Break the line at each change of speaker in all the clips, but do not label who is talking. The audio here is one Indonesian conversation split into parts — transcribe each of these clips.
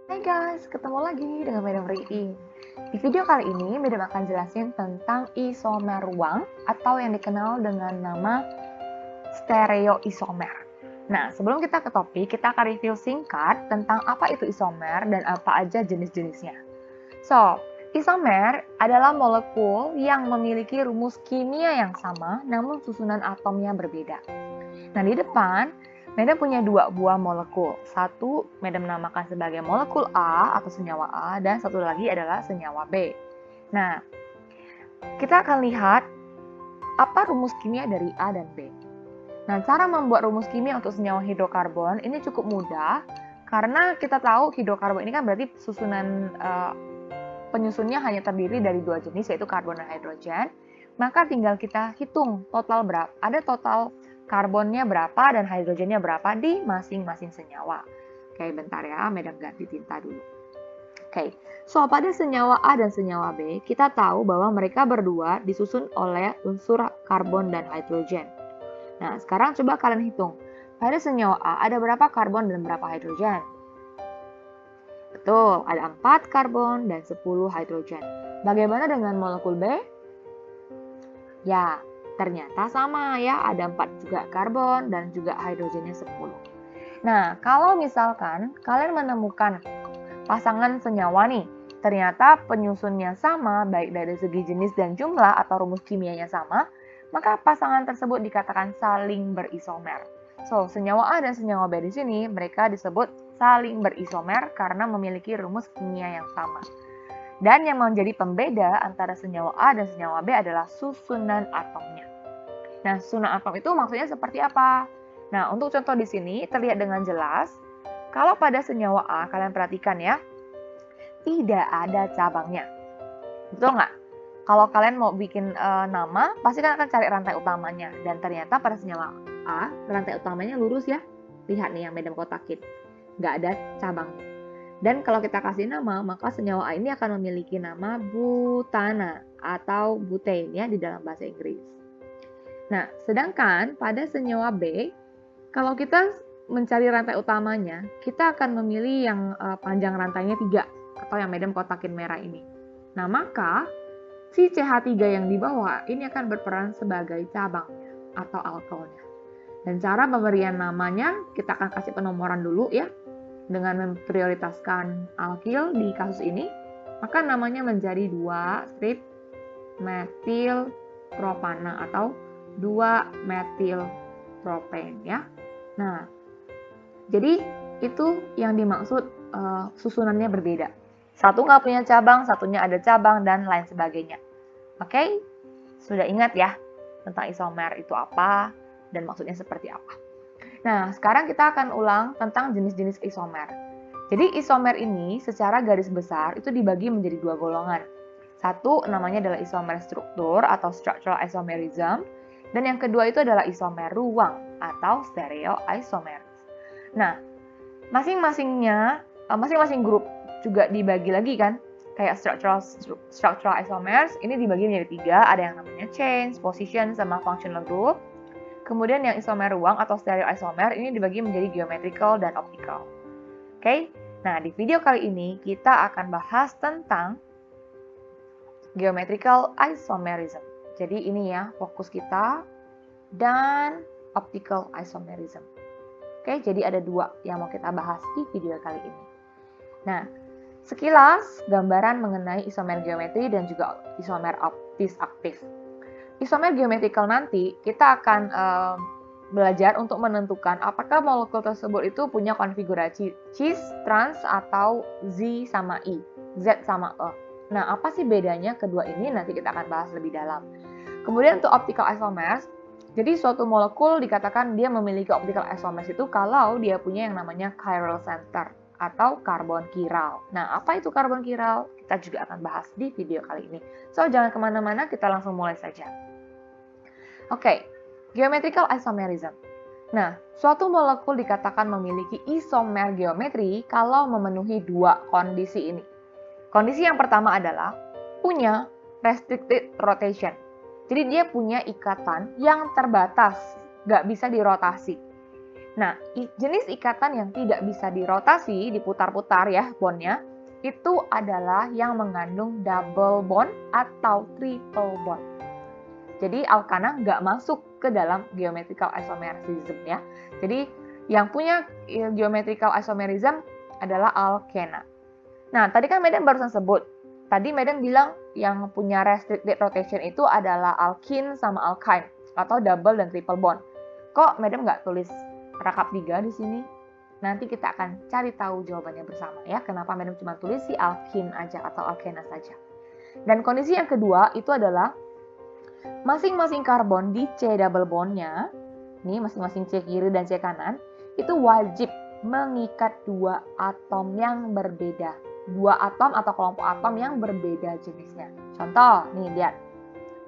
Hai guys, ketemu lagi dengan Madam Rii. Di video kali ini, Madam akan jelasin tentang isomer ruang atau yang dikenal dengan nama stereoisomer. Nah, sebelum kita ke topik, kita akan review singkat tentang apa itu isomer dan apa aja jenis-jenisnya. So, isomer adalah molekul yang memiliki rumus kimia yang sama, namun susunan atomnya berbeda. Nah, di depan, Madam punya dua buah molekul. Satu, Madam namakan sebagai molekul A atau senyawa A, dan satu lagi adalah senyawa B. Nah, kita akan lihat apa rumus kimia dari A dan B. Nah, cara membuat rumus kimia untuk senyawa hidrokarbon ini cukup mudah, karena kita tahu hidrokarbon ini kan berarti susunan penyusunnya hanya terdiri dari dua jenis, yaitu karbon dan hidrogen. Maka tinggal kita hitung total berapa, ada total karbonnya berapa dan hidrogennya berapa di masing-masing senyawa. Oke, bentar ya, Madam ganti tinta dulu. Oke, so pada senyawa A dan senyawa B, kita tahu bahwa mereka berdua disusun oleh unsur karbon dan hidrogen. Nah, sekarang coba kalian hitung. Pada senyawa A ada berapa karbon dan berapa hidrogen? Betul, ada 4 karbon dan 10 hidrogen. Bagaimana dengan molekul B? Ya, ternyata sama ya, ada 4 juga karbon dan juga hidrogennya 10. Nah, kalau misalkan kalian menemukan pasangan senyawa nih, ternyata penyusunnya sama, baik dari segi jenis dan jumlah atau rumus kimianya sama, maka pasangan tersebut dikatakan saling berisomer. So, senyawa A dan senyawa B di sini, mereka disebut saling berisomer karena memiliki rumus kimia yang sama. Dan yang menjadi pembeda antara senyawa A dan senyawa B adalah susunan atomnya. Nah, susunan atom itu maksudnya seperti apa? Nah, untuk contoh di sini terlihat dengan jelas, kalau pada senyawa A, kalian perhatikan ya, tidak ada cabangnya. Betul nggak? Kalau kalian mau bikin nama, pasti kan akan cari rantai utamanya. Dan ternyata pada senyawa A, rantai utamanya lurus ya. Lihat nih yang Madam kotakin. Nggak ada cabangnya. Dan kalau kita kasih nama, maka senyawa A ini akan memiliki nama butana atau butane ya di dalam bahasa Inggris. Nah, sedangkan pada senyawa B, kalau kita mencari rantai utamanya, kita akan memilih yang panjang rantainya 3 atau yang Madam kotakin merah ini. Nah, maka si CH3 yang di bawah ini akan berperan sebagai cabangnya atau alkoholnya. Dan cara pemberian namanya, kita akan kasih penomoran dulu ya. Dengan memprioritaskan alkil di kasus ini, maka namanya menjadi 2-strip metil propana atau 2-metil propen ya. Nah, jadi itu yang dimaksud susunannya berbeda. Satu nggak punya cabang, satunya ada cabang, dan lain sebagainya. Oke, sudah ingat ya tentang isomer itu apa dan maksudnya seperti apa. Nah, sekarang kita akan ulang tentang jenis-jenis isomer. Jadi isomer ini secara garis besar itu dibagi menjadi 2 golongan. Satu namanya adalah isomer struktur atau structural isomerism, dan yang kedua itu adalah isomer ruang atau stereoisomer. Nah, masing-masing grup juga dibagi lagi kan, kayak structural isomers ini dibagi menjadi 3, ada yang namanya change, position, sama functional group. Kemudian yang isomer ruang atau stereoisomer ini dibagi menjadi geometrical dan optical. Oke, nah di video kali ini kita akan bahas tentang geometrical isomerism. Jadi ini ya fokus kita, dan optical isomerism. Oke, jadi ada 2 yang mau kita bahas di video kali ini. Nah, sekilas gambaran mengenai isomer geometri dan juga isomer optis aktif. Isomer geometrical nanti kita akan belajar untuk menentukan apakah molekul tersebut itu punya konfigurasi cis, trans, atau Z sama I, Z sama E. Nah, apa sih bedanya kedua ini? Nanti kita akan bahas lebih dalam. Kemudian untuk optical isomers, jadi suatu molekul dikatakan dia memiliki optical isomers itu kalau dia punya yang namanya chiral center atau karbon chiral. Nah, apa itu karbon chiral? Kita juga akan bahas di video kali ini. So, jangan kemana-mana, kita langsung mulai saja. Oke, geometrical isomerism. Nah, suatu molekul dikatakan memiliki isomer geometri kalau memenuhi 2 kondisi ini. Kondisi yang pertama adalah punya restricted rotation. Jadi dia punya ikatan yang terbatas, nggak bisa dirotasi. Nah, jenis ikatan yang tidak bisa dirotasi, diputar-putar ya bondnya, itu adalah yang mengandung double bond atau triple bond. Jadi alkana nggak masuk ke dalam geometrical isomerism ya. Jadi yang punya geometrical isomerism adalah alkena. Nah, tadi kan Medan barusan sebut. Tadi Medan bilang yang punya restricted rotation itu adalah alkene sama alkyne atau double dan triple bond. Kok Medan nggak tulis rakap 3 di sini? Nanti kita akan cari tahu jawabannya bersama ya. Kenapa Medan cuma tulis si alkene aja atau alkena saja. Dan kondisi yang kedua itu adalah masing-masing karbon di C double bondnya, ini masing-masing C kiri dan C kanan, itu wajib mengikat dua atom yang berbeda. Dua atom atau kelompok atom yang berbeda jenisnya. Contoh, nih lihat.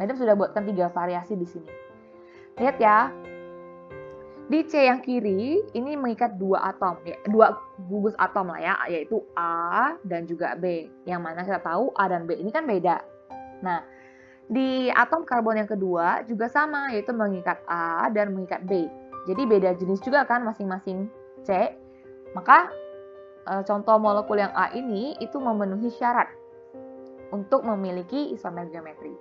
Madam sudah buatkan 3 variasi di sini. Lihat ya. Di C yang kiri, ini mengikat 2 atom, ya, 2 gugus atom lah ya, yaitu A dan juga B. Yang mana kita tahu A dan B ini kan beda. Nah, di atom karbon yang kedua juga sama, yaitu mengikat A dan mengikat B. Jadi beda jenis juga kan masing-masing C. Maka contoh molekul yang A ini itu memenuhi syarat untuk memiliki isomer geometri.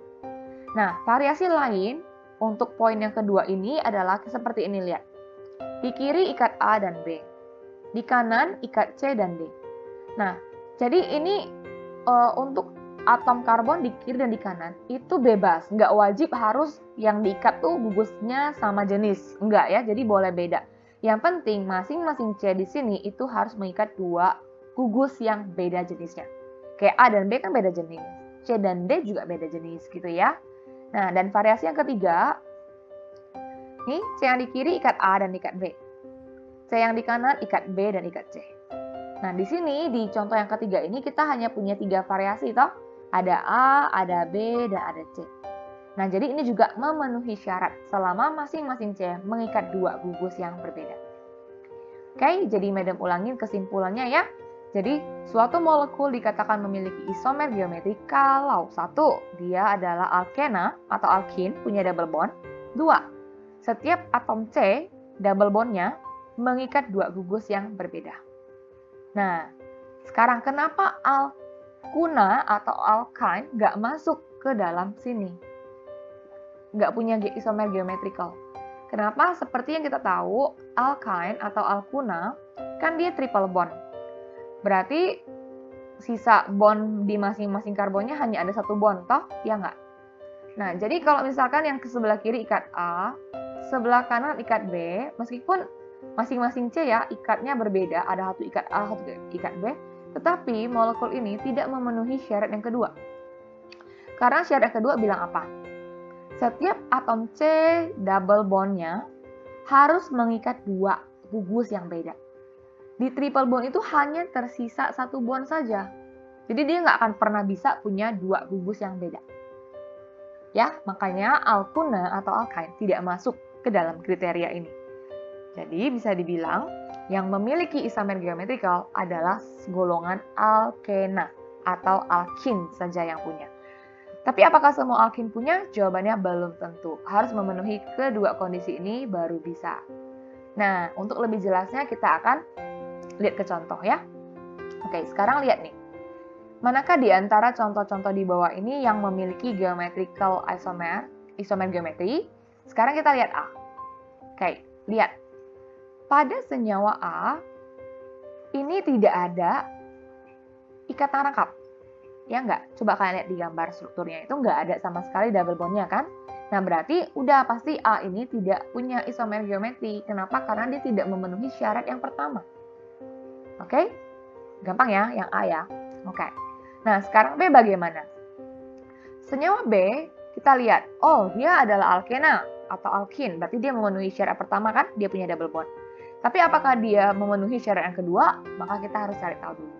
Nah, variasi lain untuk poin yang kedua ini adalah seperti ini, lihat. Di kiri ikat A dan B. Di kanan ikat C dan D. Nah, jadi ini untuk atom karbon di kiri dan di kanan itu bebas. Nggak wajib harus yang diikat tuh gugusnya sama jenis. Nggak ya, jadi boleh beda. Yang penting masing-masing C di sini itu harus mengikat 2 gugus yang beda jenisnya. Kayak A dan B kan beda jenis. C dan D juga beda jenis gitu ya. Nah, dan variasi yang ketiga, nih, C yang di kiri ikat A dan ikat B. C yang di kanan ikat B dan ikat C. Nah, di sini di contoh yang ketiga ini kita hanya punya 3 variasi toh. Ada A, ada B, dan ada C. Nah, jadi ini juga memenuhi syarat selama masing-masing C mengikat 2 gugus yang berbeda. Oke, jadi Madam ulangin kesimpulannya ya. Jadi, suatu molekul dikatakan memiliki isomer geometri kalau 1. Dia adalah alkena atau alkene, punya double bond. 2. Setiap atom C, double bondnya mengikat 2 gugus yang berbeda. Nah, sekarang kenapa alkuna atau alkyne nggak masuk ke dalam sini? Nggak punya isomer geometrical. Kenapa? Seperti yang kita tahu, alkyne atau alkuna kan dia triple bond. Berarti sisa bond di masing-masing karbonnya hanya ada 1 bond, toh? Ya nggak? Nah, jadi kalau misalkan yang ke sebelah kiri ikat A, sebelah kanan ikat B, meskipun masing-masing C ya ikatnya berbeda, ada 1 ikat A, 1 ikat B, tetapi molekul ini tidak memenuhi syarat yang kedua. Karena syarat yang kedua bilang apa? Setiap atom C double bondnya harus mengikat 2 gugus yang beda. Di triple bond itu hanya tersisa 1 bond saja. Jadi dia nggak akan pernah bisa punya 2 gugus yang beda. Ya, makanya alkuna atau alkyne tidak masuk ke dalam kriteria ini. Jadi bisa dibilang yang memiliki isomer geometrical adalah golongan alkena atau alkene saja yang punya. Tapi apakah semua alkene punya? Jawabannya belum tentu. Harus memenuhi kedua kondisi ini baru bisa. Nah, untuk lebih jelasnya kita akan lihat ke contoh ya. Oke, sekarang lihat nih. Manakah di antara contoh-contoh di bawah ini yang memiliki geometrical isomer geometri? Sekarang kita lihat A. Oke, lihat. Pada senyawa A, ini tidak ada ikatan rangkap. Ya enggak? Coba kalian lihat di gambar strukturnya itu enggak ada sama sekali double bondnya kan? Nah, berarti udah pasti A ini tidak punya isomer geometri. Kenapa? Karena dia tidak memenuhi syarat yang pertama. Oke? Gampang ya, yang A ya. Oke. Nah, sekarang B bagaimana? Senyawa B, kita lihat. Oh, dia adalah alkena atau alkene. Berarti dia memenuhi syarat pertama kan? Dia punya double bond. Tapi apakah dia memenuhi syarat yang kedua? Maka kita harus cari tahu dulu.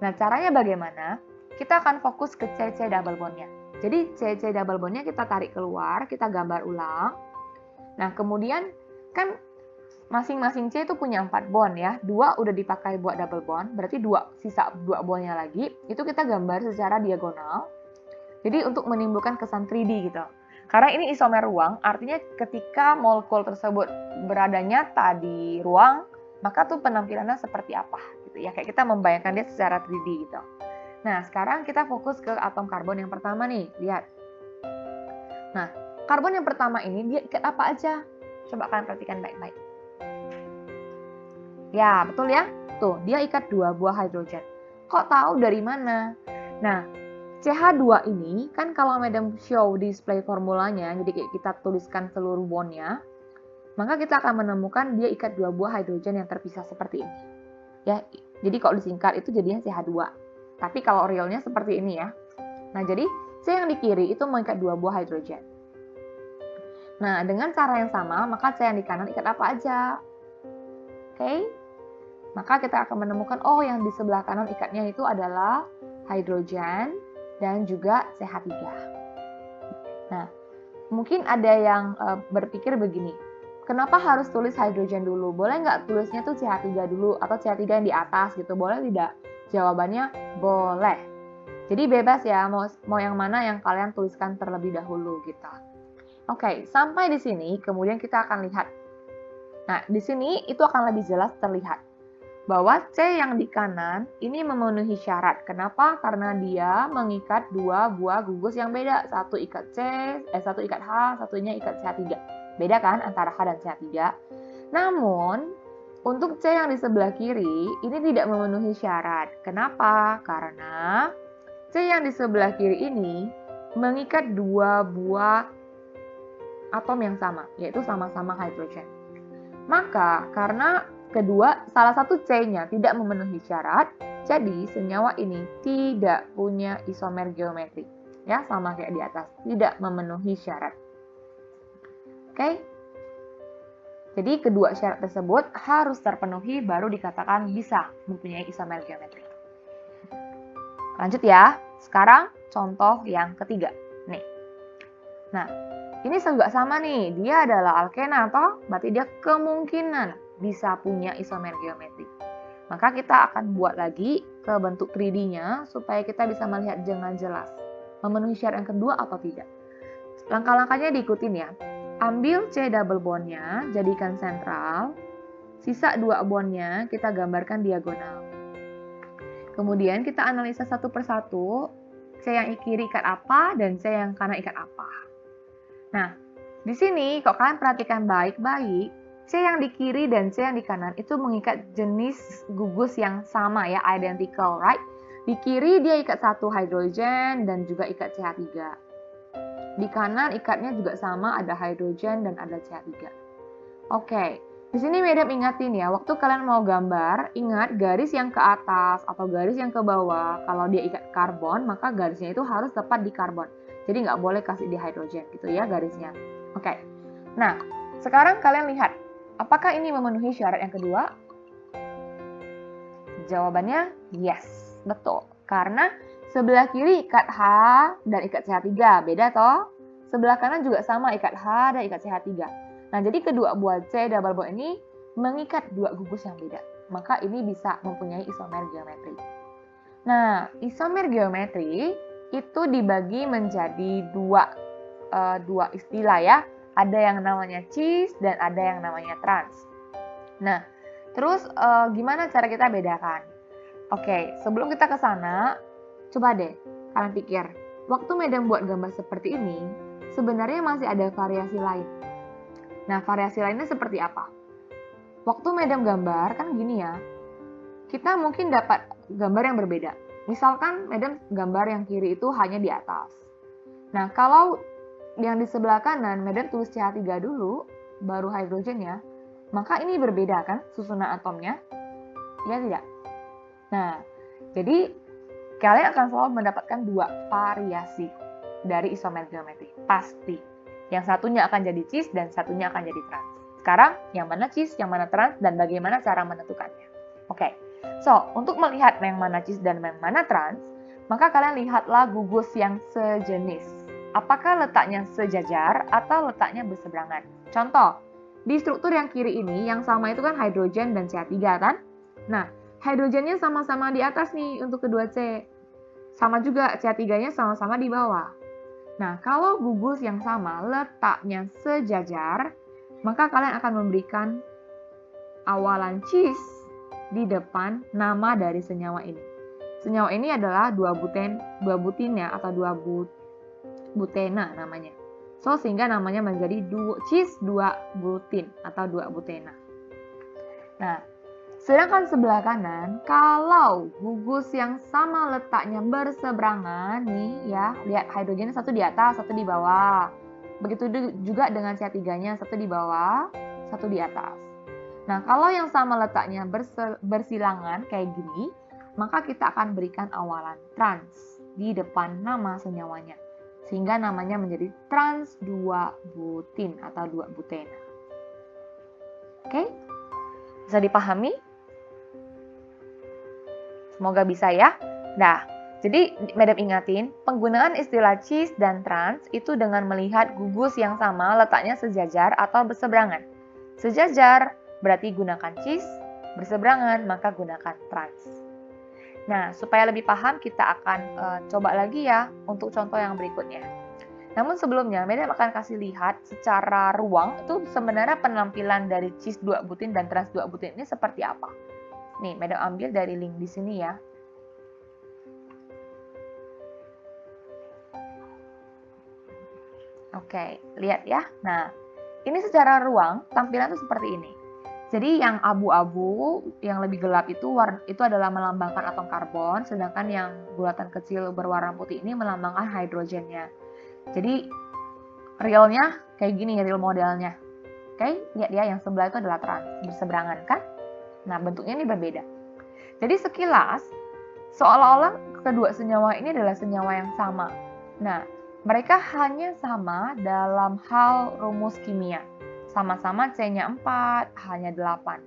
Nah, caranya bagaimana? Kita akan fokus ke CC double bondnya. Jadi CC double bondnya kita tarik keluar, kita gambar ulang. Nah, kemudian kan masing-masing C itu punya 4 bond ya. 2 udah dipakai buat double bond, berarti sisa 2 bondnya lagi. Itu kita gambar secara diagonal. Jadi untuk menimbulkan kesan 3D gitu. Karena ini isomer ruang, artinya ketika molekul tersebut berada nyata di ruang, maka tuh penampilannya seperti apa gitu ya. Kayak kita membayangkan dia secara 3D gitu. Nah, sekarang kita fokus ke atom karbon yang pertama nih. Lihat. Nah, karbon yang pertama ini dia ikat apa aja? Coba kalian perhatikan baik-baik. Ya, betul ya? Tuh, dia ikat 2 buah hidrogen. Kok tahu dari mana? Nah, CH2 ini kan kalau Madam show display formulanya, jadi kayak kita tuliskan seluruh bondnya, maka kita akan menemukan dia ikat 2 buah hidrogen yang terpisah seperti ini. Ya, jadi kalau disingkat itu jadinya CH2. Tapi kalau realnya seperti ini ya. Nah, jadi C yang di kiri itu mengikat 2 buah hidrogen. Nah, dengan cara yang sama, maka C yang di kanan ikat apa aja? Oke? Maka kita akan menemukan, oh yang di sebelah kanan ikatnya itu adalah hidrogen dan juga CH3. Nah, mungkin ada yang berpikir begini, kenapa harus tulis hidrogen dulu? Boleh nggak tulisnya tuh CH3 dulu atau CH3 yang di atas gitu? Boleh tidak? Jawabannya boleh. Jadi bebas ya, mau yang mana yang kalian tuliskan terlebih dahulu gitu. Oke, sampai di sini kemudian kita akan lihat. Nah, di sini itu akan lebih jelas terlihat bahwa C yang di kanan ini memenuhi syarat. Kenapa? Karena dia mengikat 2 buah gugus yang beda. Satu ikat satu ikat H, satunya ikat CH3. Beda kan antara H dan CH3. Namun, untuk C yang di sebelah kiri ini tidak memenuhi syarat. Kenapa? Karena C yang di sebelah kiri ini mengikat 2 buah atom yang sama, yaitu sama-sama hidrogen. Maka, karena salah satu C-nya tidak memenuhi syarat, jadi senyawa ini tidak punya isomer geometri. Ya, sama kayak di atas, tidak memenuhi syarat. Oke? Jadi kedua syarat tersebut harus terpenuhi baru dikatakan bisa mempunyai isomer geometri. Lanjut ya. Sekarang contoh yang ketiga. Nih. Nah, ini juga sama nih. Dia adalah alkena atau berarti dia kemungkinan bisa punya isomer geometri. Maka kita akan buat lagi ke bentuk 3D-nya supaya kita bisa melihat dengan jelas memenuhi syarat yang kedua atau tidak. Langkah-langkahnya diikutin ya. Ambil C double bond-nya, jadikan sentral. Sisa 2 bond-nya kita gambarkan diagonal. Kemudian kita analisa satu persatu, C yang kiri ikat apa dan C yang kanan ikat apa. Nah, di sini kalau kalian perhatikan baik-baik, C yang di kiri dan C yang di kanan itu mengikat jenis gugus yang sama ya, identical, right? Di kiri dia ikat 1 hidrogen dan juga ikat CH3. Di kanan ikatnya juga sama, ada hidrogen dan ada CH3. Oke, di sini Madam ingatin ya, waktu kalian mau gambar, ingat garis yang ke atas atau garis yang ke bawah, kalau dia ikat karbon, maka garisnya itu harus tepat di karbon. Jadi nggak boleh kasih di hidrogen gitu ya garisnya. Oke, nah sekarang kalian lihat, apakah ini memenuhi syarat yang kedua? Jawabannya yes, betul. Karena sebelah kiri ikat H dan ikat CH3, beda toh? Sebelah kanan juga sama ikat H dan ikat CH3. Nah, jadi kedua buah C double bond ini mengikat 2 gugus yang beda. Maka ini bisa mempunyai isomer geometri. Nah, isomer geometri itu dibagi menjadi dua istilah ya. Ada yang namanya cis dan ada yang namanya trans. Nah, terus gimana cara kita bedakan? Oke, sebelum kita ke sana, coba deh kalian pikir, waktu Madam buat gambar seperti ini, sebenarnya masih ada variasi lain. Nah, variasi lainnya seperti apa? Waktu Madam gambar, kan gini ya, kita mungkin dapat gambar yang berbeda. Misalkan Madam gambar yang kiri itu hanya di atas. Nah, kalau yang di sebelah kanan, Madam tulis CH3 dulu, baru hidrogennya, maka ini berbeda kan susunan atomnya? Ya tidak? Nah, jadi kalian akan selalu mendapatkan 2 variasi dari isomer geometri. Pasti. Yang satunya akan jadi cis dan satunya akan jadi trans. Sekarang, yang mana cis, yang mana trans, dan bagaimana cara menentukannya. Oke, so untuk melihat yang mana cis dan yang mana trans, maka kalian lihatlah gugus yang sejenis. Apakah letaknya sejajar atau letaknya berseberangan? Contoh, di struktur yang kiri ini, yang sama itu kan hidrogen dan CH3 kan? Nah, hidrogennya sama-sama di atas nih untuk kedua C. Sama juga CH3-nya sama-sama di bawah. Nah, kalau gugus yang sama letaknya sejajar, maka kalian akan memberikan awalan cis di depan nama dari senyawa ini. Senyawa ini adalah 2-butin ya, atau 2-butena namanya. So, sehingga namanya menjadi cis 2-butin atau 2-butena. Nah, sedangkan sebelah kanan, kalau gugus yang sama letaknya berseberangan, nih ya, lihat hidrogennya satu di atas, satu di bawah. Begitu juga dengan CH3-nya, satu di bawah, satu di atas. Nah, kalau yang sama letaknya bersilangan kayak gini, maka kita akan berikan awalan trans di depan nama senyawanya. Sehingga namanya menjadi trans 2-butin atau 2-butena. Oke? Bisa dipahami? Semoga bisa ya. Nah, jadi Madam ingatin, penggunaan istilah cis dan trans itu dengan melihat gugus yang sama letaknya sejajar atau berseberangan. Sejajar berarti gunakan cis, berseberangan maka gunakan trans. Nah, supaya lebih paham kita akan coba lagi ya untuk contoh yang berikutnya. Namun sebelumnya, Madam akan kasih lihat secara ruang itu sebenarnya penampilan dari cis 2-butin dan trans 2-butin ini seperti apa. Nih, Madam ambil dari link di sini ya. Oke, lihat ya. Nah, ini secara ruang tampilan itu seperti ini. Jadi yang abu-abu, yang lebih gelap itu adalah melambangkan atom karbon, sedangkan yang bulatan kecil berwarna putih ini melambangkan hidrogennya. Jadi realnya kayak gini, real modelnya. Oke, lihat ya, yang sebelah itu adalah trans, berseberangan kan? Nah, bentuknya ini berbeda. Jadi sekilas, seolah-olah kedua senyawa ini adalah senyawa yang sama. Nah, mereka hanya sama dalam hal rumus kimia. Sama-sama C-nya 4, H-nya 8.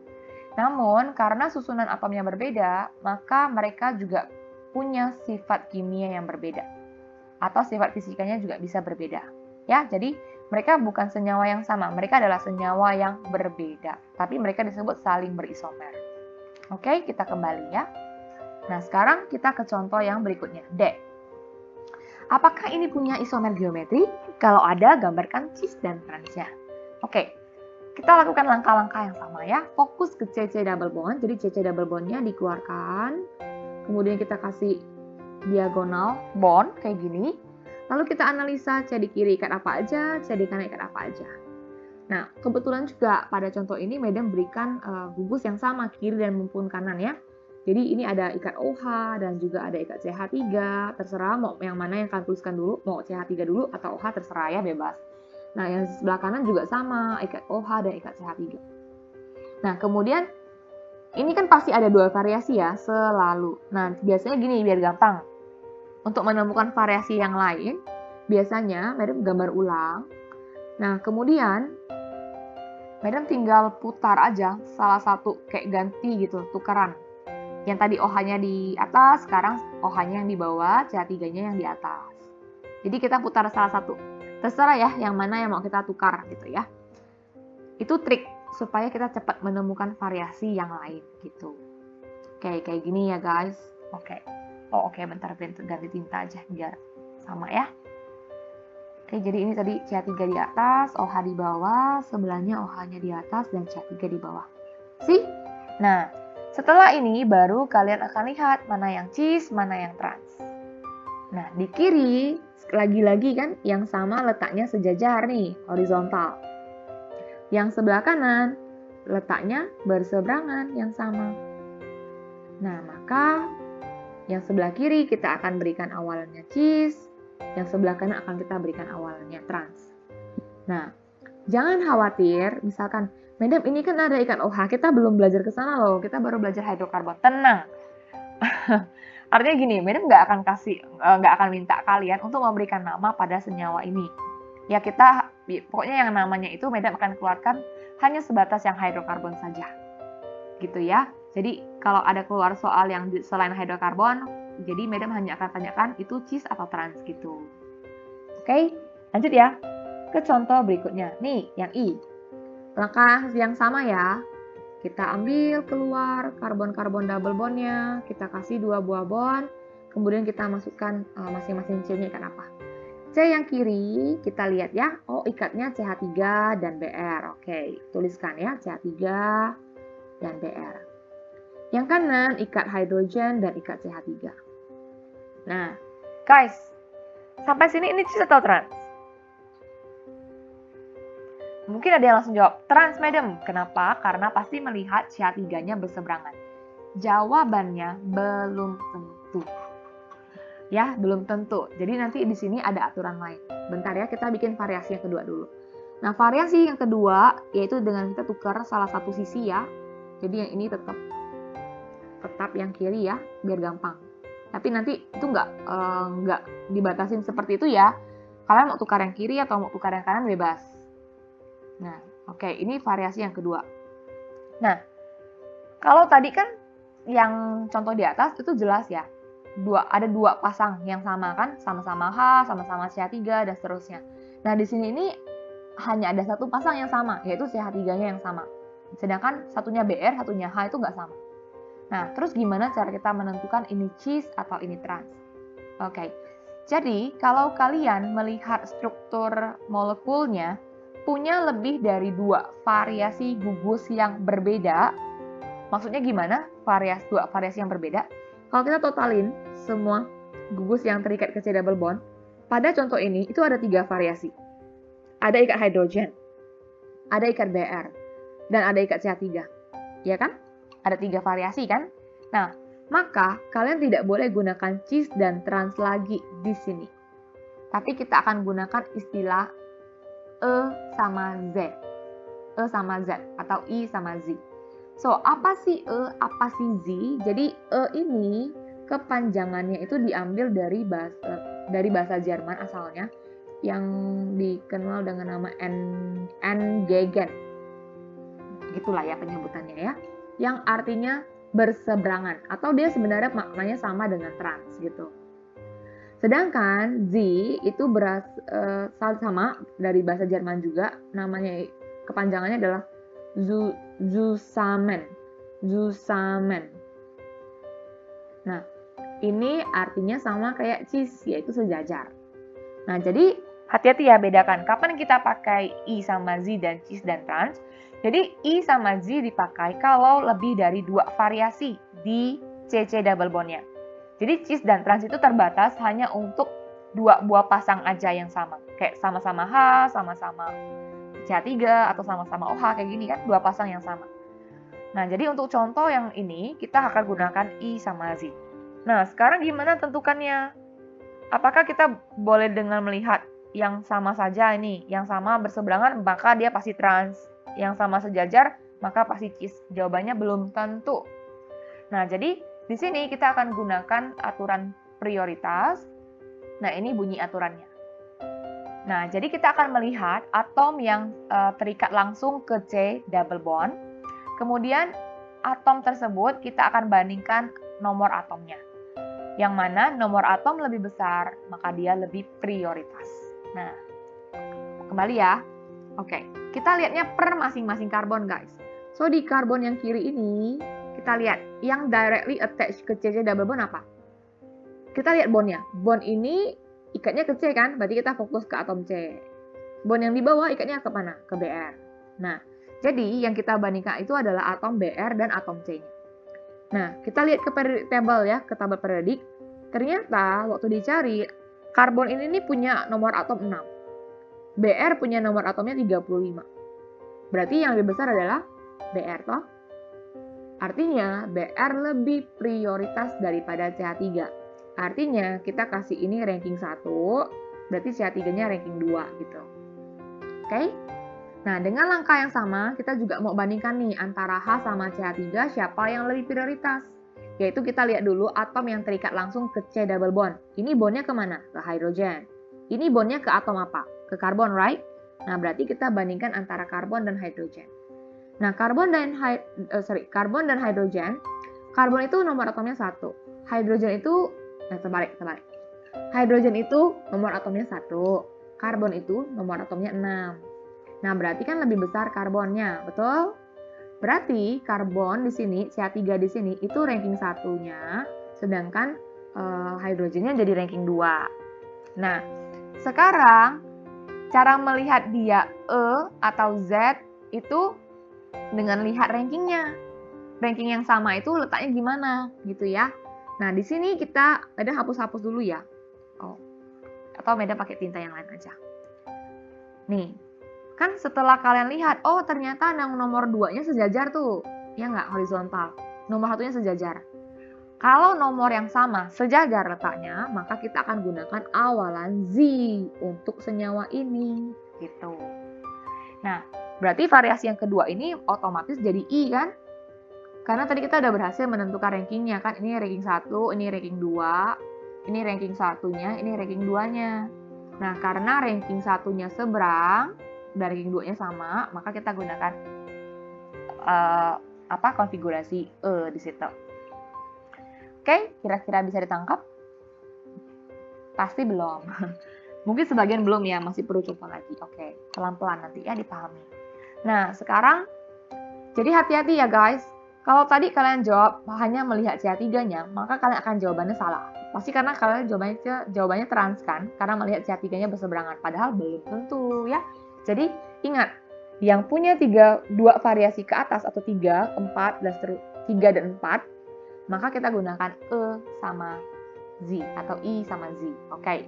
Namun, karena susunan atomnya berbeda, maka mereka juga punya sifat kimia yang berbeda. Atau sifat fisikanya juga bisa berbeda. Ya, jadi mereka bukan senyawa yang sama, mereka adalah senyawa yang berbeda. Tapi mereka disebut saling berisomer. Oke, kita kembali ya. Nah, sekarang kita ke contoh yang berikutnya, D. Apakah ini punya isomer geometri? Kalau ada, gambarkan cis dan transnya. Oke, kita lakukan langkah-langkah yang sama ya. Fokus ke CC double bond, jadi CC double bondnya dikeluarkan. Kemudian kita kasih diagonal bond kayak gini. Lalu kita analisa C di kiri ikat apa aja, C di kanan ikat apa aja. Nah, kebetulan juga pada contoh ini Madam berikan gugus yang sama kiri dan maupun kanan ya. Jadi ini ada ikat OH dan juga ada ikat CH3, terserah mau yang mana yang kalian tuliskan dulu, mau CH3 dulu atau OH terserah ya, bebas. Nah, yang sebelah kanan juga sama, ikat OH dan ikat CH3. Nah, kemudian ini kan pasti ada dua variasi ya, selalu. Nah, biasanya gini biar gampang. Untuk menemukan variasi yang lain, biasanya Madam gambar ulang. Nah, kemudian Madam tinggal putar aja salah satu, kayak ganti gitu, tukeran. Yang tadi OH-nya di atas, sekarang OH-nya yang di bawah, CH3-nya yang di atas. Jadi kita putar salah satu. Terserah ya, yang mana yang mau kita tukar gitu ya. Itu trik supaya kita cepat menemukan variasi yang lain gitu. Oke, kayak gini ya guys. Oke. Oh oke, bentar ganti tinta aja biar sama ya. Oke, jadi ini tadi CH3 di atas, OH di bawah, sebelahnya OH-nya di atas dan CH3 di bawah. See? Nah, setelah ini baru kalian akan lihat mana yang cis, mana yang trans. Nah, di kiri lagi-lagi kan yang sama letaknya sejajar nih, horizontal. Yang sebelah kanan letaknya berseberangan yang sama. Nah, maka yang sebelah kiri kita akan berikan awalannya cis, yang sebelah kanan akan kita berikan awalannya trans. Nah, jangan khawatir, misalkan, Madam ini kan ada ikat OH, kita belum belajar ke sana loh, kita baru belajar hidrokarbon. Tenang. Artinya gini, Madam nggak akan minta kalian untuk memberikan nama pada senyawa ini. Ya pokoknya yang namanya itu Madam akan keluarkan hanya sebatas yang hidrokarbon saja. Gitu ya. Jadi kalau ada keluar soal yang selain hidrokarbon, jadi Madam hanya akan tanyakan itu cis atau trans gitu. Oke, lanjut ya. Ke contoh berikutnya. Nih, yang I. Langkah yang sama ya. Kita ambil keluar karbon-karbon double bondnya, kita kasih 2 buah bond, kemudian kita masukkan masing-masing C-nya ikan apa. C yang kiri, kita lihat ya. Oh, ikatnya CH3 dan Br. Oke, tuliskan ya, CH3 dan Br. Yang kanan, ikat hidrogen dan ikat CH3. Nah, guys, sampai sini ini cis atau trans? Mungkin ada yang langsung jawab, trans, madam. Kenapa? Karena pasti melihat CH3-nya berseberangan. Jawabannya belum tentu. Ya, belum tentu. Jadi nanti di sini ada aturan lain. Bentar ya, kita bikin variasi yang kedua dulu. Nah, variasi yang kedua yaitu dengan kita tukar salah satu sisi ya. Jadi yang ini tetap yang kiri ya, biar gampang. Tapi nanti itu nggak dibatasin seperti itu ya. Kalian mau tukar yang kiri atau mau tukar yang kanan bebas. Nah, oke, ini variasi yang kedua. Nah, kalau tadi kan yang contoh di atas itu jelas ya. Ada dua pasang yang sama kan, sama-sama H, sama-sama CH3 dan seterusnya. Nah, di sini ini hanya ada satu pasang yang sama, yaitu CH3-nya yang sama. Sedangkan satunya Br, satunya H itu nggak sama. Nah, terus gimana cara kita menentukan ini cis atau ini trans? Oke, jadi kalau kalian melihat struktur molekulnya punya lebih dari dua variasi gugus yang berbeda, maksudnya gimana? Dua variasi yang berbeda. Kalau kita totalin semua gugus yang terikat ke C double bond, pada contoh ini itu ada 3 variasi. Ada ikat hidrogen, ada ikat Br, dan ada ikat CH3. Ya kan? Ada 3 variasi kan? Nah, maka kalian tidak boleh gunakan cis dan trans lagi di sini. Tapi kita akan gunakan istilah E sama Z. E sama Z atau I sama Z. So, apa sih E, apa sih Z? Jadi E ini kepanjangannya itu diambil dari bahasa Jerman asalnya yang dikenal dengan nama N-Gegen. Gitulah ya penyebutannya ya. Yang artinya berseberangan atau dia sebenarnya maknanya sama dengan trans gitu. Sedangkan Z itu sama dari bahasa Jerman juga, namanya kepanjangannya adalah Zusammen. Nah, ini artinya sama kayak cis, yaitu sejajar. Nah, jadi hati-hati ya bedakan kapan kita pakai I sama Z dan cis dan trans. Jadi I sama Z dipakai kalau lebih dari 2 variasi di CC double bondnya. Jadi cis dan trans itu terbatas hanya untuk 2 buah pasang aja yang sama. Kayak sama-sama H, sama-sama CH3 atau sama-sama OH kayak gini kan, 2 pasang yang sama. Nah, jadi untuk contoh yang ini kita akan gunakan I sama Z. Nah, sekarang gimana tentukannya? Apakah kita boleh dengan melihat yang sama saja ini, yang sama berseberangan maka dia pasti trans, yang sama sejajar maka pasti cis? Jawabannya belum tentu. Nah, jadi di sini kita akan gunakan aturan prioritas. Nah, ini bunyi aturannya. Nah, jadi kita akan melihat atom yang terikat langsung ke C double bond. Kemudian atom tersebut kita akan bandingkan nomor atomnya. Yang mana nomor atom lebih besar, maka dia lebih prioritas. Nah, kembali ya. Oke, kita lihatnya per masing-masing karbon, guys. So, di karbon yang kiri ini, kita lihat yang directly attached ke CC double bond apa? Kita lihat bondnya. Bond ini ikatnya ke C kan, berarti kita fokus ke atom C. Bond yang di bawah ikatnya ke mana? Ke Br. Nah, jadi yang kita bandingkan itu adalah atom Br dan atom C-nya. Nah, kita lihat ke periodic table ya, ke tabel periodik. Ternyata waktu dicari, karbon ini punya nomor atom 6. Br punya nomor atomnya 35. Berarti yang lebih besar adalah Br toh. Artinya Br lebih prioritas daripada CH3. Artinya kita kasih ini ranking 1, berarti CH3-nya ranking 2 gitu. Oke? Nah, dengan langkah yang sama, kita juga mau bandingkan nih antara H sama CH3 siapa yang lebih prioritas. Yaitu kita lihat dulu atom yang terikat langsung ke C double bond. Ini bondnya kemana? Ke hidrogen. Ini bondnya ke atom apa? Ke karbon, right? Nah, berarti kita bandingkan antara karbon dan hidrogen. Nah, karbon dan hidrogen, karbon itu nomor atomnya 1. Hidrogen itu terbalik. Hidrogen itu nomor atomnya 1, karbon itu nomor atomnya 6. Nah, berarti kan lebih besar karbonnya, betul? Berarti karbon di sini, CH3 di sini itu ranking 1-nya, sedangkan hidrogennya jadi ranking 2. Nah, sekarang cara melihat dia E atau Z itu dengan lihat rankingnya. Ranking yang sama itu letaknya gimana gitu ya. Nah, di sini kita ada hapus-hapus dulu ya. Oh. Atau Meda pakai tinta yang lain aja. Nih, kan setelah kalian lihat, oh ternyata yang nomor 2-nya sejajar tuh. Ya nggak, horizontal. Nomor 1-nya sejajar. Kalau nomor yang sama sejajar letaknya, maka kita akan gunakan awalan Z untuk senyawa ini. Gitu. Nah, berarti variasi yang kedua ini otomatis jadi I kan? Karena tadi kita udah berhasil menentukan rankingnya kan. Ini ranking 1, ini ranking 2, ini ranking 1-nya, ini ranking 2-nya. Nah, karena ranking 1-nya seberang dan ranking 2-nya sama, maka kita gunakan konfigurasi E di situ. Oke, kira-kira bisa ditangkap? Pasti belum. Mungkin sebagian belum ya, masih perlu contoh lagi. Oke, pelan-pelan nanti ya dipahami. Nah, sekarang jadi hati-hati ya guys. Kalau tadi kalian jawab hanya melihat CH3-nya, maka kalian akan jawabannya salah. Pasti karena kalian jawabannya trans kan, karena melihat CH3-nya berseberangan. Padahal belum tentu ya. Jadi ingat, yang punya 2 variasi ke atas atau 3, 4, 3 dan 4, maka kita gunakan E sama Z atau I sama Z. Oke.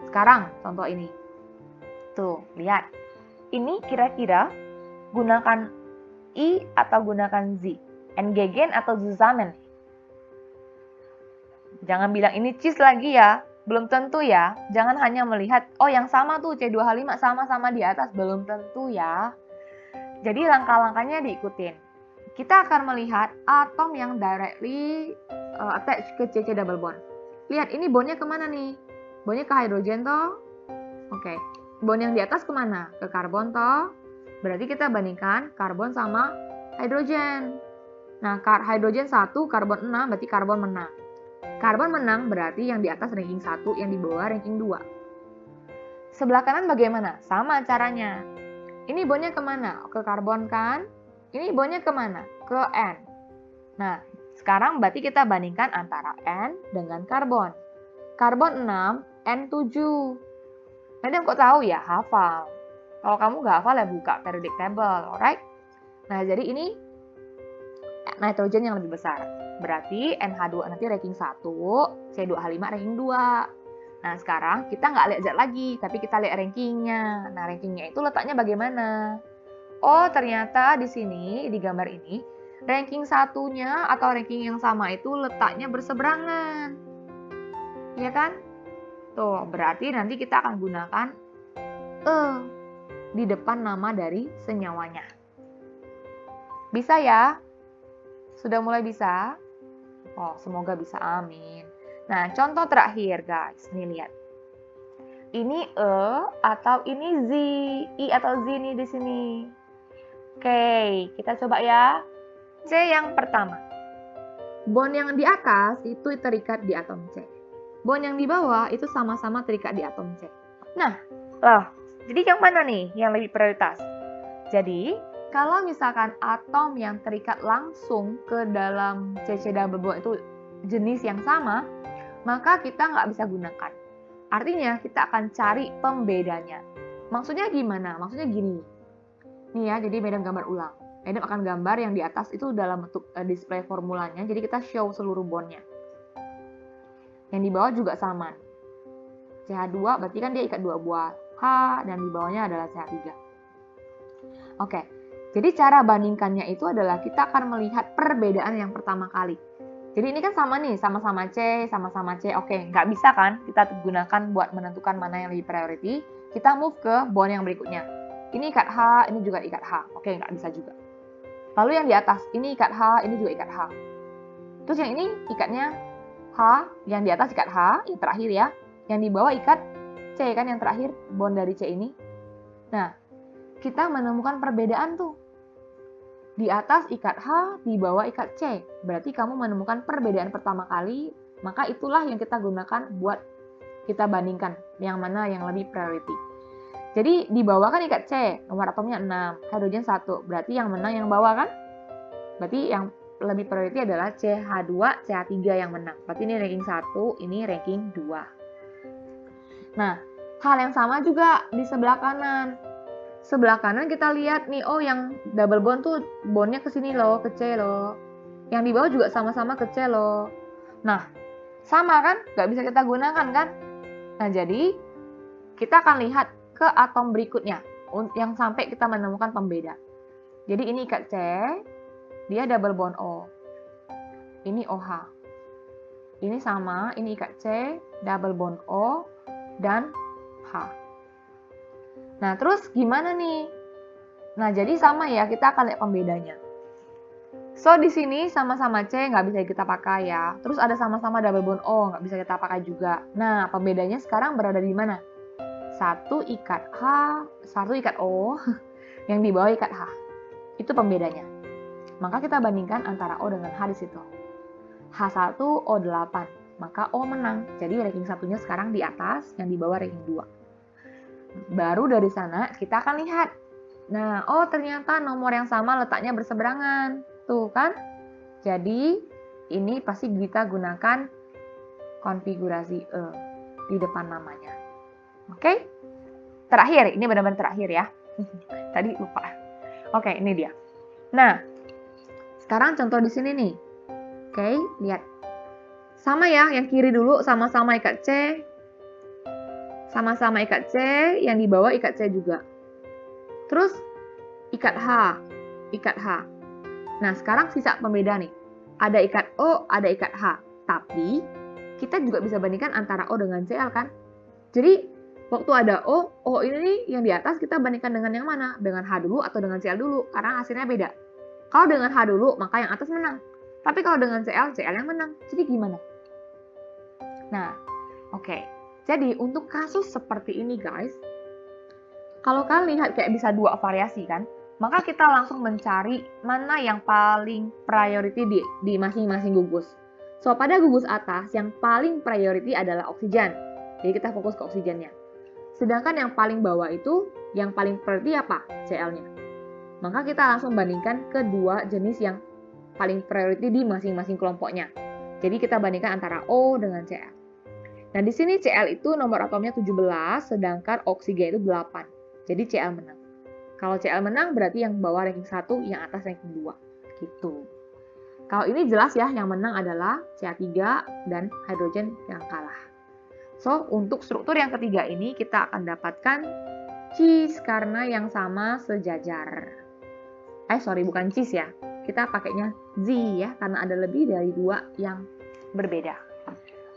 Sekarang contoh ini. Tuh, lihat. Ini kira-kira gunakan I atau gunakan Z. Entgegen atau zusammen. Jangan bilang ini cheese lagi ya. Belum tentu ya. Jangan hanya melihat, oh yang sama tuh C2H5 sama-sama di atas. Belum tentu ya. Jadi langkah-langkahnya diikutin. Kita akan melihat atom yang directly attach ke CC double bond. Lihat, ini bondnya kemana nih? Bondnya ke hidrogen toh? Oke. Bond yang di atas kemana? Ke karbon toh? Berarti kita bandingkan karbon sama hidrogen. Nah, hidrogen 1, karbon 6, berarti karbon menang. Karbon menang berarti yang di atas ranking 1, yang di bawah ranking 2. Sebelah kanan bagaimana? Sama caranya. Ini bondnya kemana? Ke karbon kan? Ini bondnya kemana? Ke N. Nah, sekarang berarti kita bandingkan antara N dengan karbon. Karbon 6, N 7. Nanti kok tahu ya? Hafal. Kalau kamu nggak hafal ya buka periodic table, alright? Nah, jadi ini nitrogen yang lebih besar. Berarti NH2 nanti ranking 1, C2H5 ranking 2. Nah, sekarang kita nggak lihat Z lagi, tapi kita lihat rankingnya. Nah, rankingnya itu letaknya bagaimana? Oh, ternyata di sini, di gambar ini, ranking 1-nya atau ranking yang sama itu letaknya berseberangan. Iya kan? Tuh, berarti nanti kita akan gunakan E di depan nama dari senyawanya. Bisa ya? Sudah mulai bisa? Oh, semoga bisa, amin. Nah, contoh terakhir guys, nih lihat. Ini E atau ini Z, I atau Z nih di sini. Oke, kita coba ya. C yang pertama. Bond yang di atas itu terikat di atom C. Bond yang di bawah itu sama-sama terikat di atom C. Nah, jadi yang mana nih yang lebih prioritas? Jadi, kalau misalkan atom yang terikat langsung ke dalam CC double bond itu jenis yang sama, maka kita nggak bisa gunakan. Artinya, kita akan cari pembedanya. Maksudnya gimana? Maksudnya gini. Nih ya, jadi Madam gambar ulang. Madam akan gambar yang di atas itu dalam bentuk display formulanya, jadi kita show seluruh bondnya. Yang di bawah juga sama. CH2 berarti kan dia ikat 2 buah H, dan di bawahnya adalah CH3. Oke. Jadi cara bandingkannya itu adalah kita akan melihat perbedaan yang pertama kali. Jadi ini kan sama nih, sama-sama C, sama-sama C. Oke, nggak bisa kan kita gunakan buat menentukan mana yang lebih priority. Kita move ke bond yang berikutnya. Ini ikat H, ini juga ikat H. Oke, nggak bisa juga. Lalu yang di atas, ini ikat H, ini juga ikat H. Terus yang ini ikatnya H, yang di atas ikat H, yang terakhir ya. Yang di bawah ikat C kan yang terakhir, bond dari C ini. Nah, kita menemukan perbedaan tuh. Di atas ikat H, di bawah ikat C. Berarti kamu menemukan perbedaan pertama kali, maka itulah yang kita gunakan buat kita bandingkan yang mana yang lebih priority. Jadi di bawah kan ikat C, nomor atomnya 6, hidrogen 1. Berarti yang menang yang bawah kan? Berarti yang lebih priority adalah CH2, CH3 yang menang. Berarti ini ranking 1, ini ranking 2. Nah, Hal yang sama juga di sebelah kanan. Sebelah kanan kita lihat nih, oh yang double bond tuh bondnya ke sini loh, ke C loh. Yang di bawah juga sama-sama ke C loh. Nah, sama kan? Nggak bisa kita gunakan kan? Nah, jadi kita akan lihat ke atom berikutnya yang sampai kita menemukan pembeda. Jadi ini ikat C, dia double bond O. Ini OH. Ini sama, ini ikat C, double bond O, dan H. Nah, terus gimana nih? Nah, jadi sama ya, kita akan lihat pembedanya. So, di sini sama-sama C nggak bisa kita pakai ya. Terus ada sama-sama double bond O, nggak bisa kita pakai juga. Nah, pembedanya sekarang berada di mana? Satu ikat H, satu ikat O, yang di bawah ikat H. Itu pembedanya. Maka kita bandingkan antara O dengan H di situ. H1, O8. Maka O menang. Jadi ranking satunya sekarang di atas, yang di bawah ranking 2. Baru dari sana kita akan lihat. Nah, oh ternyata nomor yang sama letaknya berseberangan. Tuh kan? Jadi, ini pasti kita gunakan konfigurasi E di depan namanya. Oke? Terakhir, ini benar-benar terakhir ya. Tadi lupa. Oke, ini dia. Nah, sekarang contoh di sini nih. Oke, lihat. Sama ya, yang kiri dulu sama-sama ikat C. Sama-sama ikat C, yang di bawah ikat C juga. Terus ikat H, ikat H. Nah, sekarang sisa pembeda nih. Ada ikat O, ada ikat H. Tapi kita juga bisa bandingkan antara O dengan Cl kan? Jadi waktu ada O ini yang di atas kita bandingkan dengan yang mana? Dengan H dulu atau dengan Cl dulu? Karena hasilnya beda. Kalau dengan H dulu, maka yang atas menang. Tapi kalau dengan Cl yang menang. Jadi gimana? Nah, oke. Jadi untuk kasus seperti ini guys, kalau kalian lihat kayak bisa dua variasi kan, maka kita langsung mencari mana yang paling priority di masing-masing gugus. So, pada gugus atas yang paling priority adalah oksigen. Jadi kita fokus ke oksigennya. Sedangkan yang paling bawah itu, yang paling priority apa? Cl-nya. Maka kita langsung bandingkan kedua jenis yang paling priority di masing-masing kelompoknya. Jadi kita bandingkan antara O dengan Cl. Nah, di sini Cl itu nomor atomnya 17, sedangkan oksigen itu 8. Jadi Cl menang. Kalau Cl menang berarti yang bawah ranking 1, yang atas ranking 2. Gitu. Kalau ini jelas ya, yang menang adalah Ca3 dan hidrogen yang kalah. So, untuk struktur yang ketiga ini kita akan dapatkan cis karena yang sama sejajar. Bukan cis ya. Kita pakainya Z ya, karena ada lebih dari 2 yang berbeda.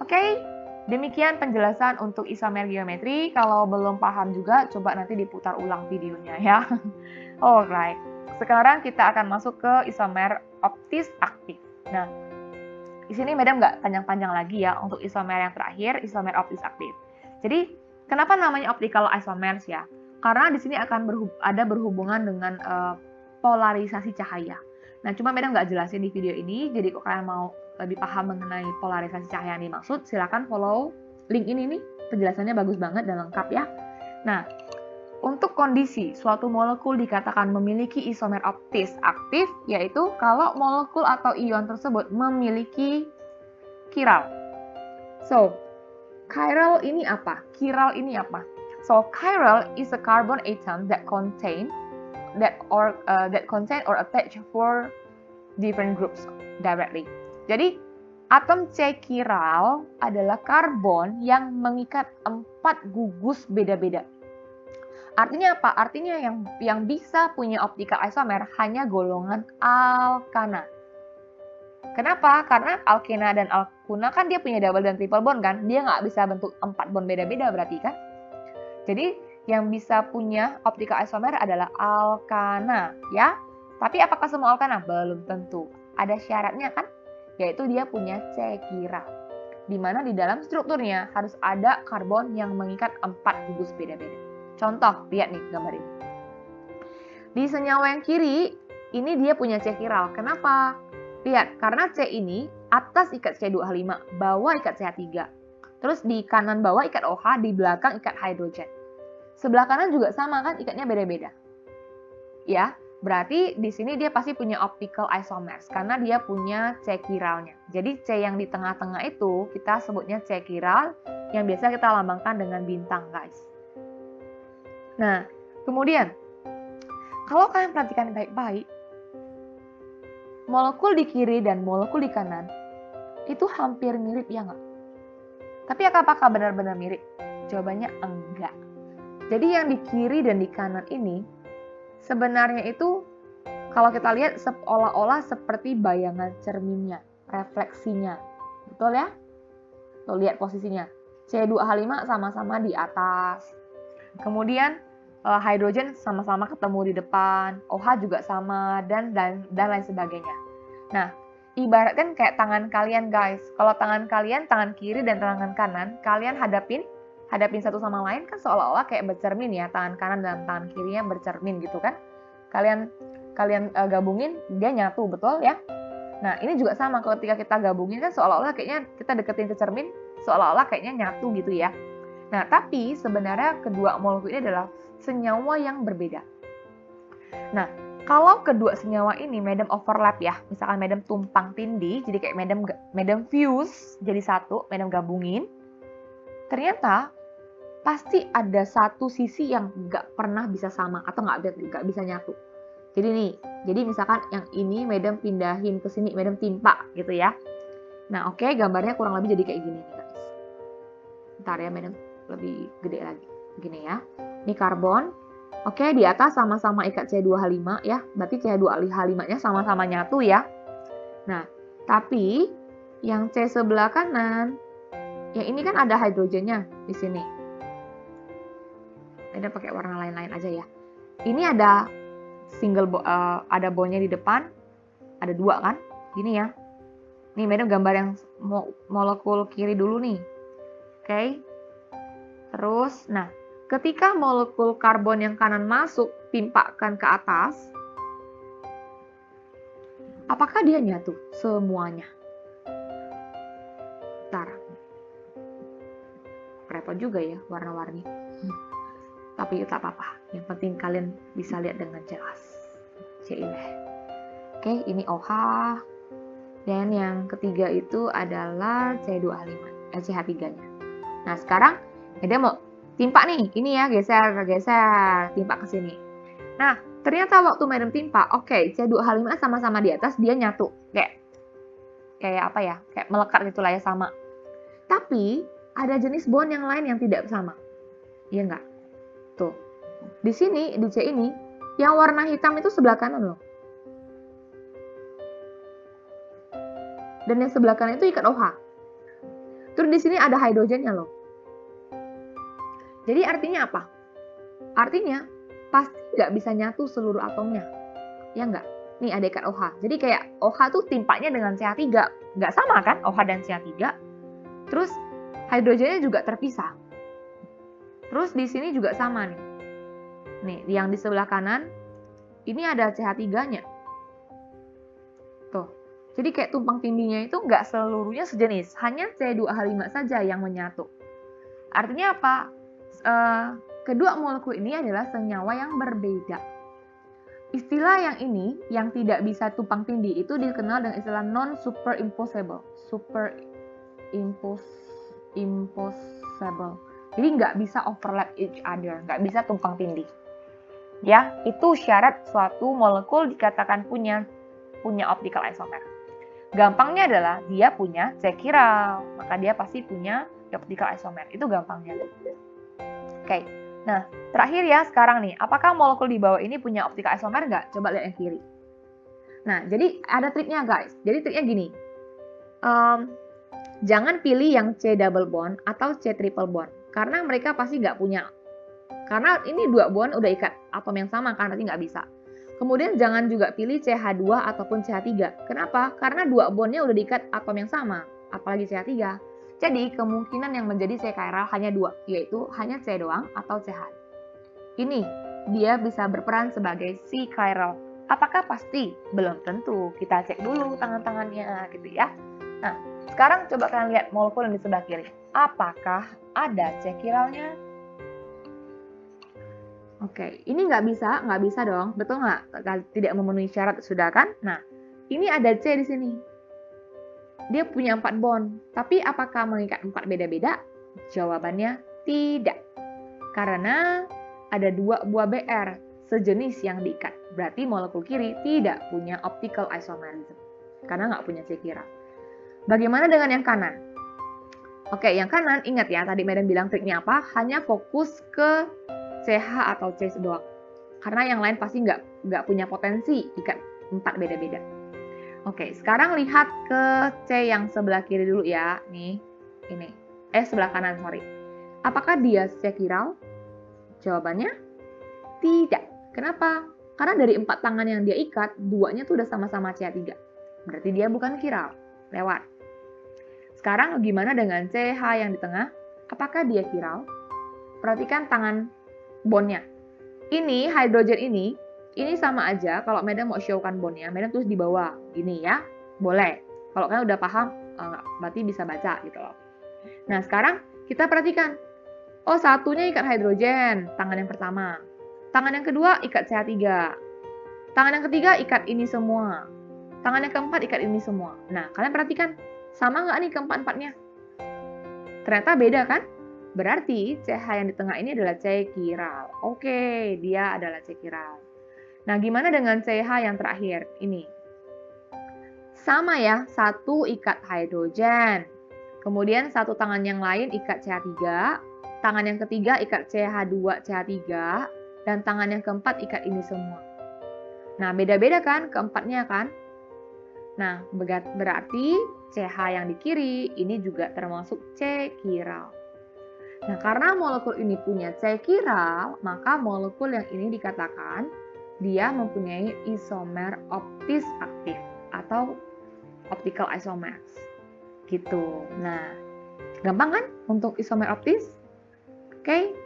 Oke. Demikian penjelasan untuk isomer geometri. Kalau belum paham juga, coba nanti diputar ulang videonya ya. Alright, sekarang kita akan masuk ke isomer optis aktif. Nah, di sini Madam nggak panjang-panjang lagi ya untuk isomer yang terakhir, isomer optis aktif. Jadi, kenapa namanya optical isomers ya? Karena di sini akan ada berhubungan dengan polarisasi cahaya. Nah, cuma Madam nggak jelasin di video ini, jadi kok kalian mau lebih paham mengenai polarisasi cahaya yang dimaksud, silakan follow link ini nih, penjelasannya bagus banget dan lengkap ya. Nah, untuk kondisi suatu molekul dikatakan memiliki isomer optis aktif, yaitu kalau molekul atau ion tersebut memiliki chiral. So, chiral ini apa? Chiral ini apa? So, chiral is a carbon atom that contain or attach four different groups directly. Jadi, atom C chiral adalah karbon yang mengikat 4 gugus beda-beda. Artinya apa? Artinya yang bisa punya optical isomer hanya golongan alkana. Kenapa? Karena alkena dan alkuna kan dia punya double dan triple bond kan? Dia nggak bisa bentuk 4 bond beda-beda berarti kan? Jadi, yang bisa punya optical isomer adalah alkana, ya. Tapi apakah semua alkana? Belum tentu. Ada syaratnya kan? Yaitu dia punya C chiral. Di mana di dalam strukturnya harus ada karbon yang mengikat 4 gugus beda-beda. Contoh, lihat nih gambar ini. Di senyawa yang kiri, ini dia punya C chiral. Kenapa? Lihat, karena C ini atas ikat C2H5, bawah ikat CH3. Terus di kanan bawah ikat OH, di belakang ikat hidrogen. Sebelah kanan juga sama kan, ikatnya beda-beda. Ya, berarti di sini dia pasti punya optical isomers karena dia punya C chiralnya. Jadi C yang di tengah-tengah itu kita sebutnya C chiral yang biasa kita lambangkan dengan bintang, guys. Nah, kemudian, kalau kalian perhatikan baik-baik, molekul di kiri dan molekul di kanan itu hampir mirip, ya nggak? Tapi apakah benar-benar mirip? Jawabannya enggak. Jadi yang di kiri dan di kanan ini sebenarnya itu kalau kita lihat seolah-olah seperti bayangan cerminnya, refleksinya. Betul ya? Tuh lihat posisinya. C2H5 sama-sama di atas. Kemudian hidrogen sama-sama ketemu di depan, OH juga sama, dan lain sebagainya. Nah, ibaratkan kayak tangan kalian, guys. Kalau tangan kalian, tangan kiri dan tangan kanan, kalian hadapin satu sama lain kan seolah-olah kayak bercermin ya, tangan kanan dan tangan kirinya bercermin gitu kan. Kalian gabungin, dia nyatu, betul ya? Nah, ini juga sama ketika kita gabungin kan seolah-olah kayaknya kita deketin ke cermin, seolah-olah kayaknya nyatu gitu ya. Nah, tapi sebenarnya kedua molekul ini adalah senyawa yang berbeda. Nah, kalau kedua senyawa ini medium overlap ya, misalkan medium tumpang tindih, jadi kayak medium fuse jadi satu, medium gabungin, ternyata pasti ada satu sisi yang nggak pernah bisa sama atau nggak bisa nyatu. Jadi misalkan yang ini medium pindahin ke sini, medium timpa gitu ya. Nah, oke, gambarnya kurang lebih jadi kayak gini nih, guys. Ntar ya, medium lebih gede lagi. Gini ya. Ini karbon. Oke, di atas sama-sama ikat C2H5 ya. Berarti C2H5-nya sama-sama nyatu ya. Nah, tapi yang C sebelah kanan, yang ini kan ada hidrogennya di sini. Ada pakai warna lain-lain aja ya. Ini ada ada bondnya di depan, ada dua kan, gini ya. Nih medium gambar yang molekul kiri dulu nih, oke. Terus, nah, ketika molekul karbon yang kanan masuk, timpakan ke atas, apakah dia nyatu semuanya? Bentar, repot juga ya warna-warni. Tapi tak apa-apa, yang penting kalian bisa lihat dengan jelas. Oke, ini OH. Dan yang ketiga itu adalah C2H5, CH3-nya. Nah, sekarang dia mau timpa nih, ini ya, geser, timpa ke sini. Nah, ternyata waktu medium timpa, oke, C2H5 sama-sama di atas, dia nyatu. Kayak apa ya, kayak melekat gitu lah ya, sama. Tapi, ada jenis bond yang lain yang tidak sama. Iya nggak? Tuh, di sini, di C ini, yang warna hitam itu sebelah kanan loh. Dan yang sebelah kanan itu ikat OH. Terus di sini ada hidrogennya loh. Jadi artinya apa? Artinya pasti nggak bisa nyatu seluruh atomnya. Ya nggak? Nih ada ikat OH. Jadi kayak OH tuh timpanya dengan CH3. Nggak sama kan OH dan CH3. Terus hidrogennya juga terpisah. Terus di sini juga sama nih. Nih, yang di sebelah kanan, ini ada CH3-nya. Tuh. Jadi kayak tumpang tindihnya itu nggak seluruhnya sejenis. Hanya C2H5 saja yang menyatu. Artinya apa? Kedua molekul ini adalah senyawa yang berbeda. Istilah yang ini, yang tidak bisa tumpang tindih, itu dikenal dengan istilah non-superimposable. Superimposable. Jadi nggak bisa overlap each other, nggak bisa tumpang tindih. Ya, itu syarat suatu molekul dikatakan punya optical isomer. Gampangnya adalah dia punya C chiral, maka dia pasti punya optical isomer. Itu gampangnya. Oke, nah terakhir ya sekarang nih, apakah molekul di bawah ini punya optical isomer nggak? Coba lihat yang kiri. Nah, jadi ada triknya guys. Jadi triknya gini, jangan pilih yang C double bond atau C triple bond, karena mereka pasti nggak punya. Karena ini dua bond udah ikat atom yang sama kan, berarti nggak bisa. Kemudian jangan juga pilih CH2 ataupun CH3. Kenapa? Karena dua bondnya udah diikat atom yang sama, apalagi CH3. Jadi kemungkinan yang menjadi C chiral hanya dua, yaitu hanya C doang atau CH. Ini dia bisa berperan sebagai C chiral. Apakah pasti? Belum tentu. Kita cek dulu tangan-tangannya gitu ya. Nah, sekarang coba kalian lihat molekul yang di sebelah kiri. Apakah ada C chiralnya? Oke, ini nggak bisa dong, betul nggak? Tidak memenuhi syarat, sudah kan? Nah, ini ada C di sini. Dia punya 4 bond, tapi apakah mengikat 4 beda-beda? Jawabannya tidak. Karena ada 2 buah Br sejenis yang diikat. Berarti molekul kiri tidak punya optical isomerism karena nggak punya C chiral. Bagaimana dengan yang kanan? Oke, yang kanan ingat ya, tadi Madam bilang triknya apa? Hanya fokus ke CH atau C doang. Karena yang lain pasti nggak punya potensi ikat 4 beda-beda. Oke, sekarang lihat ke C yang sebelah kiri dulu ya. Nih, ini. Sebelah kanan, sorry. Apakah dia C chiral? Jawabannya tidak. Kenapa? Karena dari 4 tangan yang dia ikat, 2-nya tuh udah sama-sama CH3. Berarti dia bukan chiral. Lewat. Sekarang gimana dengan CH yang di tengah? Apakah dia chiral? Perhatikan tangan bondnya. Ini, hidrogen ini sama aja kalau Madam mau show-kan bondnya, Madam tulis di bawah. Gini ya, boleh. Kalau kalian udah paham, berarti bisa baca gitu loh. Nah, sekarang kita perhatikan. Oh, satunya ikat hidrogen, tangan yang pertama. Tangan yang kedua ikat CH3. Tangan yang ketiga ikat ini semua. Tangan yang keempat ikat ini semua. Nah, kalian perhatikan. Sama nggak nih keempat-empatnya? Ternyata beda kan? Berarti CH yang di tengah ini adalah C chiral. Oke, dia adalah C chiral. Nah, gimana dengan CH yang terakhir? Ini. Sama ya, satu ikat hidrogen. Kemudian satu tangan yang lain ikat CH3. Tangan yang ketiga ikat CH2, CH3. Dan tangan yang keempat ikat ini semua. Nah, beda-beda kan keempatnya kan? Nah, berarti CH yang di kiri ini juga termasuk C chiral. Nah, karena molekul ini punya C chiral, maka molekul yang ini dikatakan dia mempunyai isomer optis aktif atau optical isomers. Gitu. Nah, gampang kan untuk isomer optis? Oke.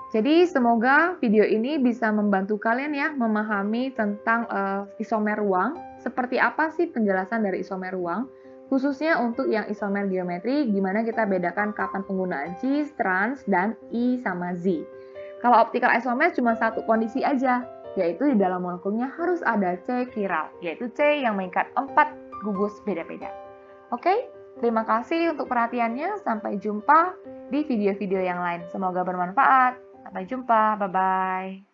Jadi semoga video ini bisa membantu kalian ya memahami tentang isomer ruang. Seperti apa sih penjelasan dari isomer ruang? Khususnya untuk yang isomer geometri, gimana kita bedakan kapan penggunaan cis, trans, dan I sama Z. Kalau optical isomer cuma satu kondisi aja, yaitu di dalam molekulnya harus ada C chiral, yaitu C yang mengikat 4 gugus beda-beda. Oke, terima kasih untuk perhatiannya. Sampai jumpa di video-video yang lain. Semoga bermanfaat. Sampai jumpa, bye-bye.